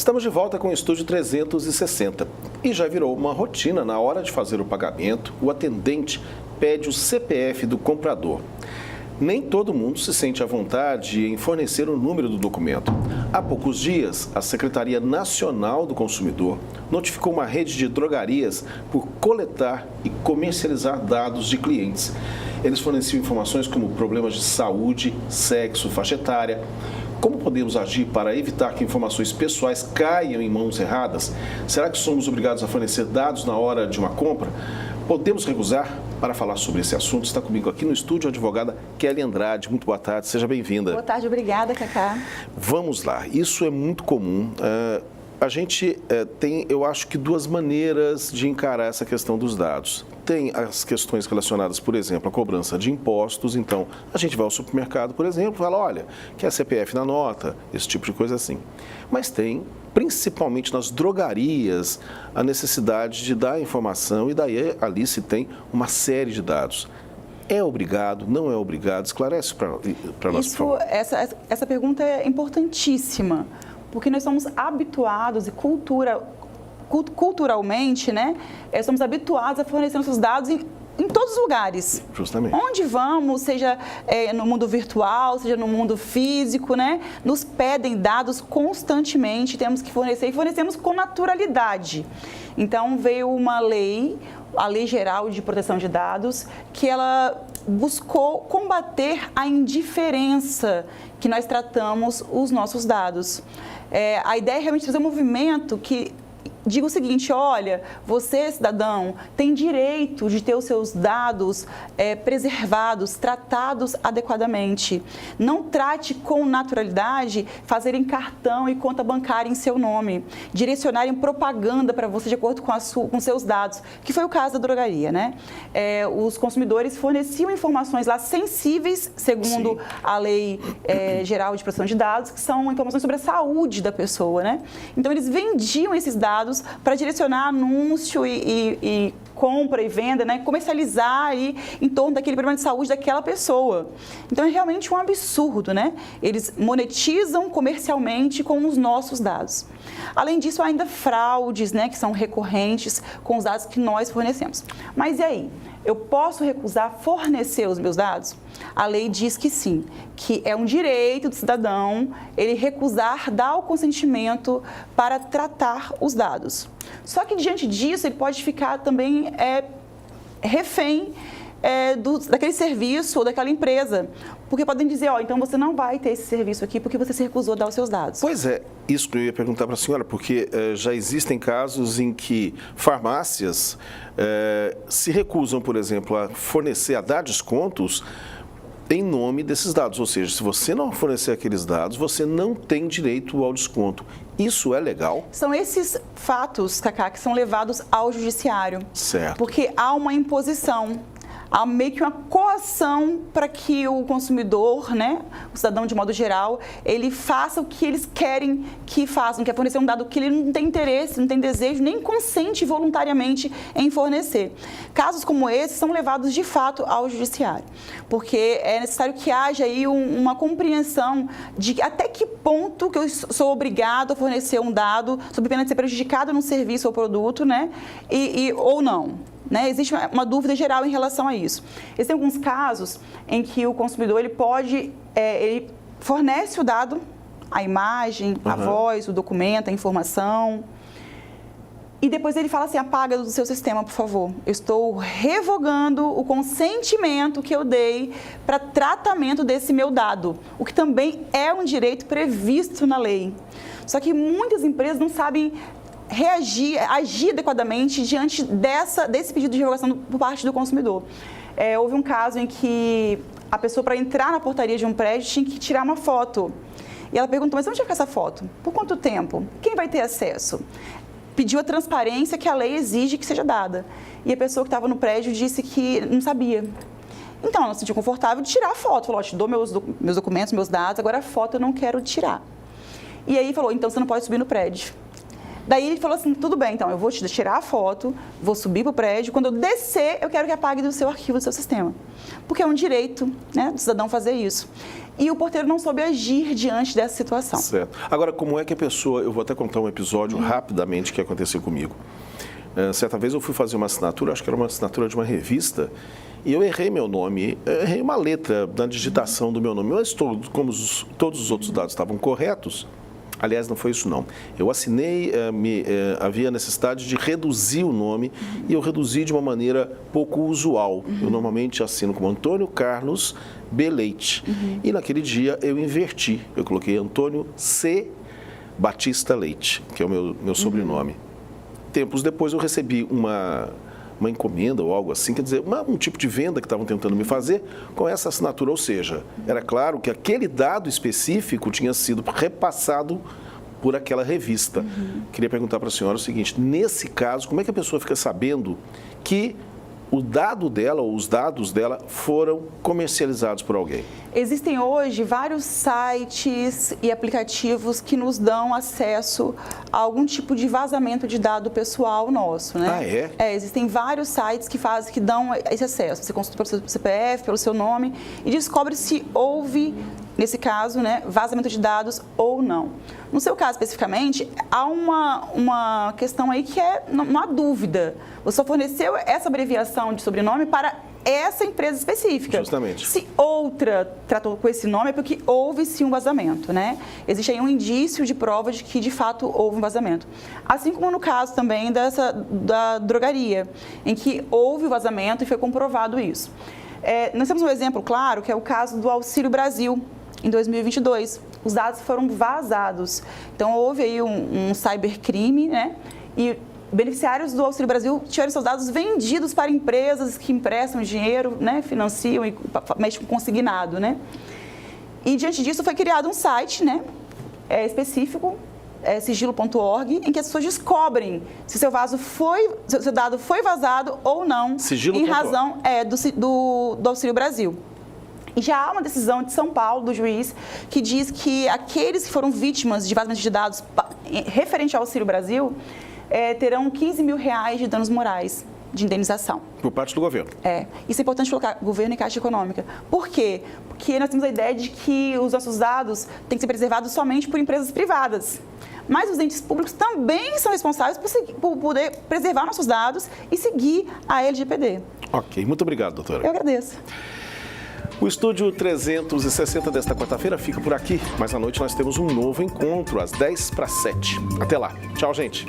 Estamos de volta com o Estúdio 360 e já virou uma rotina na hora de fazer o pagamento, o atendente pede o CPF do comprador. Nem todo mundo se sente à vontade em fornecer o número do documento. Há poucos dias, a Secretaria Nacional do Consumidor notificou uma rede de drogarias por coletar e comercializar dados de clientes. Eles forneciam informações como problemas de saúde, sexo, faixa etária. Como podemos agir para evitar que informações pessoais caiam em mãos erradas? Será que somos obrigados a fornecer dados na hora de uma compra? Podemos recusar? Para falar sobre esse assunto, está comigo aqui no estúdio a advogada Kelly Andrade. Muito boa tarde, seja bem-vinda. Boa tarde, obrigada, Cacá. Vamos lá, isso é muito comum. A gente tem, eu acho que, duas maneiras de encarar essa questão dos dados. Tem as questões relacionadas, por exemplo, à cobrança de impostos. Então, a gente vai ao supermercado, por exemplo, e fala, olha, quer CPF na nota, esse tipo de coisa assim. Mas tem, principalmente nas drogarias, a necessidade de dar informação e daí ali se tem uma série de dados. É obrigado, não é obrigado? Esclarece para nós, por favor. Essa pergunta é importantíssima, porque nós somos habituados e culturalmente, né, somos habituados a fornecer nossos dados em todos os lugares. Justamente. Onde vamos, seja no mundo virtual, seja no mundo físico, né, nos pedem dados constantemente, temos que fornecer e fornecemos com naturalidade. Então, veio uma lei, a Lei Geral de Proteção de Dados, que ela buscou combater a indiferença que nós tratamos os nossos dados. A ideia é realmente trazer um movimento que diga o seguinte, olha, você, cidadão, tem direito de ter os seus dados preservados, tratados adequadamente. Não trate com naturalidade fazerem cartão e conta bancária em seu nome, direcionarem propaganda para você de acordo com seus dados, que foi o caso da drogaria, né? Os consumidores forneciam informações lá sensíveis, segundo a Lei Geral de Proteção de Dados, que são informações sobre a saúde da pessoa, né? Então, eles vendiam esses dados para direcionar anúncio e compra e venda, né? Comercializar aí em torno daquele problema de saúde daquela pessoa. Então, é realmente um absurdo, né? Eles monetizam comercialmente com os nossos dados. Além disso, há ainda fraudes, né, que são recorrentes com os dados que nós fornecemos. Mas e aí? Eu posso recusar fornecer os meus dados? A lei diz que sim, que é um direito do cidadão ele recusar dar o consentimento para tratar os dados. Só que diante disso ele pode ficar também refém daquele serviço ou daquela empresa, porque podem dizer, então você não vai ter esse serviço aqui porque você se recusou a dar os seus dados. Pois é, isso que eu ia perguntar para a senhora, porque já existem casos em que farmácias se recusam, por exemplo, a fornecer, a dar descontos em nome desses dados, ou seja, se você não fornecer aqueles dados, você não tem direito ao desconto. Isso é legal? São esses fatos, Cacá, que são levados ao judiciário. Certo. Porque há uma imposição. Há meio que uma coação para que o consumidor, né, o cidadão de modo geral, ele faça o que eles querem que façam, que é fornecer um dado que ele não tem interesse, não tem desejo, nem consente voluntariamente em fornecer. Casos como esse são levados de fato ao judiciário, porque é necessário que haja aí uma compreensão de até que ponto que eu sou obrigado a fornecer um dado sob pena de ser prejudicado num serviço ou produto, né, ou não. Né? Existe uma dúvida geral em relação a isso. Existem alguns casos em que o consumidor ele fornece o dado, a imagem, a voz, o documento, a informação, e depois ele fala assim, apaga do seu sistema, por favor. Eu estou revogando o consentimento que eu dei para tratamento desse meu dado, o que também é um direito previsto na lei. Só que muitas empresas não sabem agir adequadamente diante desse pedido de revogação por parte do consumidor. Houve um caso em que a pessoa, para entrar na portaria de um prédio, tinha que tirar uma foto. E ela perguntou, mas onde vai ficar essa foto? Por quanto tempo? Quem vai ter acesso? Pediu a transparência que a lei exige que seja dada. E a pessoa que estava no prédio disse que não sabia. Então, ela se sentiu confortável de tirar a foto. Falou, te dou meus documentos, meus dados, agora a foto eu não quero tirar. E aí falou, então você não pode subir no prédio. Daí ele falou assim, tudo bem, então eu vou te tirar a foto, vou subir para o prédio, quando eu descer, eu quero que apague do seu arquivo, do seu sistema. Porque é um direito, né, do cidadão fazer isso. E o porteiro não soube agir diante dessa situação. Certo. Agora, como é que a pessoa... Eu vou até contar um episódio rapidamente que aconteceu comigo. Certa vez eu fui fazer uma assinatura, acho que era uma assinatura de uma revista, e eu errei meu nome, errei uma letra na digitação do meu nome. Mas como todos os outros dados estavam corretos, aliás, não foi isso não. Eu assinei, havia necessidade de reduzir o nome e eu reduzi de uma maneira pouco usual. Eu normalmente assino como Antônio Carlos B. Leite. E naquele dia eu inverti, eu coloquei Antônio C. Batista Leite, que é o meu sobrenome. Tempos depois eu recebi uma encomenda ou algo assim, quer dizer, um tipo de venda que estavam tentando me fazer com essa assinatura, ou seja, era claro que aquele dado específico tinha sido repassado por aquela revista. Queria perguntar para a senhora o seguinte, nesse caso, como é que a pessoa fica sabendo que o dado dela ou os dados dela foram comercializados por alguém? Existem hoje vários sites e aplicativos que nos dão acesso a algum tipo de vazamento de dado pessoal nosso, né? Ah, é? Existem vários sites que dão esse acesso. Você consulta pelo seu CPF, pelo seu nome e descobre se houve, nesse caso, né, vazamento de dados ou não. No seu caso, especificamente, há uma questão aí que não há dúvida. Você só forneceu essa abreviação de sobrenome para essa empresa específica. Justamente. Se outra tratou com esse nome é porque houve sim um vazamento, né? Existe aí um indício de prova de que de fato houve um vazamento. Assim como no caso também da drogaria, em que houve o vazamento e foi comprovado isso. Nós temos um exemplo claro, que é o caso do Auxílio Brasil, em 2022. Os dados foram vazados. Então, houve aí um cybercrime, né? E beneficiários do Auxílio Brasil tiveram seus dados vendidos para empresas que emprestam dinheiro, né? Financiam e mexem com consignado, né? E, diante disso, foi criado um site, né? Específico, sigilo.org, em que as pessoas descobrem se seu dado foi vazado ou não, em razão do Auxílio Brasil. E já há uma decisão de São Paulo, do juiz, que diz que aqueles que foram vítimas de vazamento de dados referente ao Auxílio Brasil terão R$15 mil de danos morais de indenização. Por parte do governo. Isso é importante colocar, governo e Caixa Econômica. Por quê? Porque nós temos a ideia de que os nossos dados têm que ser preservados somente por empresas privadas. Mas os entes públicos também são responsáveis por poder preservar nossos dados e seguir a LGPD. Ok, muito obrigado, doutora. Eu agradeço. O Estúdio 360 desta quarta-feira fica por aqui, mas à noite nós temos um novo encontro, às 10 para 7. Até lá. Tchau, gente.